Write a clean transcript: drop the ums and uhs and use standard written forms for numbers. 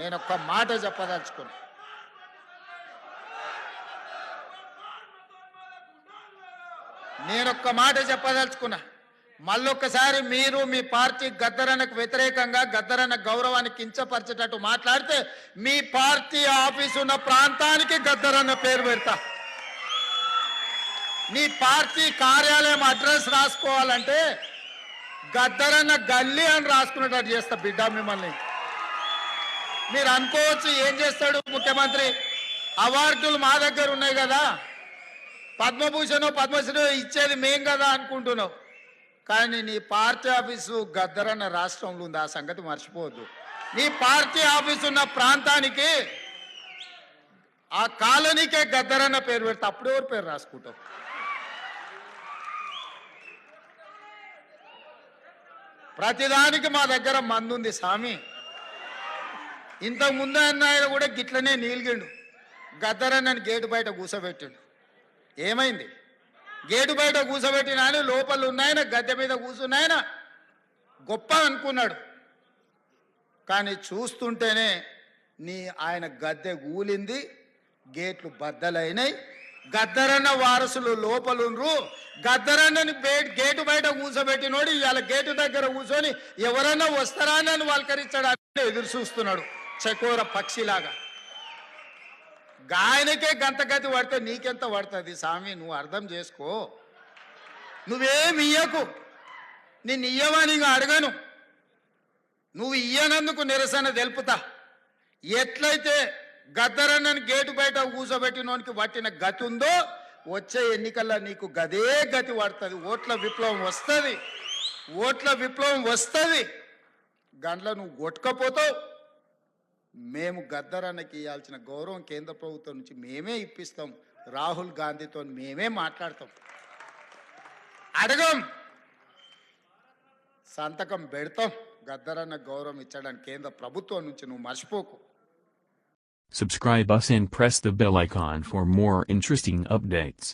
నేను ఒక్క మాట చెప్పదలుచుకున్నా. మళ్ళొక్కసారి మీరు మీ పార్టీ గద్దరన్నకు వ్యతిరేకంగా గద్దరన్న గౌరవాన్ని కించపరిచేటట్టు మాట్లాడితే మీ పార్టీ ఆఫీసు ఉన్న ప్రాంతానికి గద్దరన్న పేరు పెడతా. మీ పార్టీ కార్యాలయం అడ్రస్ రాసుకోవాలంటే గద్దరన్న గల్లీ అని రాసుకునేటట్టు చేస్తా బిడ్డ మిమ్మల్ని. మీరు అనుకోవచ్చు ఏం చేస్తాడు ముఖ్యమంత్రి, అవార్డులు మా దగ్గర ఉన్నాయి కదా, పద్మభూషణ్ పద్మశ్రీ ఇచ్చేది మేం కదా అనుకుంటున్నావు. కానీ నీ పార్టీ ఆఫీసు గద్దరన్న రాష్ట్రంలో ఉంది, ఆ సంగతి మర్చిపోవద్దు. నీ పార్టీ ఆఫీసు ఉన్న ప్రాంతానికి ఆ కాలనీకే గద్దరన్న పేరు పెడితే అప్పుడు ఎవరు పేరు రాసుకుంటావు? ప్రతిదానికి మా దగ్గర మందుంది స్వామి. ఇంతకు ముందు ఆయన కూడా గిట్లనే నీలిగిండు, గద్దరన్నని గేటు బయట కూసబెట్టిండు. ఏమైంది? గేటు బయట కూసబెట్టిన ఆయన లోపల ఉన్నాయన గద్దె మీద కూర్చున్నాయన గొప్ప అనుకున్నాడు. కానీ చూస్తుంటేనే ఆయన గద్దె కూలింది, గేట్లు బద్దలైనాయి. గద్దరన్న వారసులు లోపలుండ్రు. గద్దరన్నని గేటు బయట కూర్చోబెట్టినోడు ఇవాళ గేటు దగ్గర కూర్చొని ఎవరన్నా వస్తారా అని వల్కరించడానికి ఎదురు చూస్తున్నాడు చకోర పక్షిలాగా. గాయనకే గంతగతి పడితే నీకెంత పడుతుంది స్వామి? నువ్వు అర్థం చేసుకో. నువ్వేమి ఇయ్యకు, నిన్ను ఇయ్యమని అడగను. నువ్వు ఇయ్యనందుకు నిరసన తెలుపుతా. ఎట్లయితే గద్దరన్నని గేటు బయట కూర్చోబెట్టినోనికి పట్టిన గతి ఉందో వచ్చే ఎన్నికల్లో నీకు గదే గతి పడుతుంది. ఓట్ల విప్లవం వస్తుంది. గండ్ల నువ్వు కొట్టుకపోతావు. మేము గద్దరన్నకి ఇవ్వాల్సిన గౌరవం కేంద్ర ప్రభుత్వం నుంచి మేమే ఇప్పిస్తాం. రాహుల్ గాంధీతో మేమే మాట్లాడతాం. అడగం, సంతకం పెడతాం. గద్దరన్న గౌరవం ఇచ్చడానికి కేంద్ర ప్రభుత్వం నుంచి నువ్వు మర్చిపోకు. Subscribe us and press the bell icon for more interesting updates.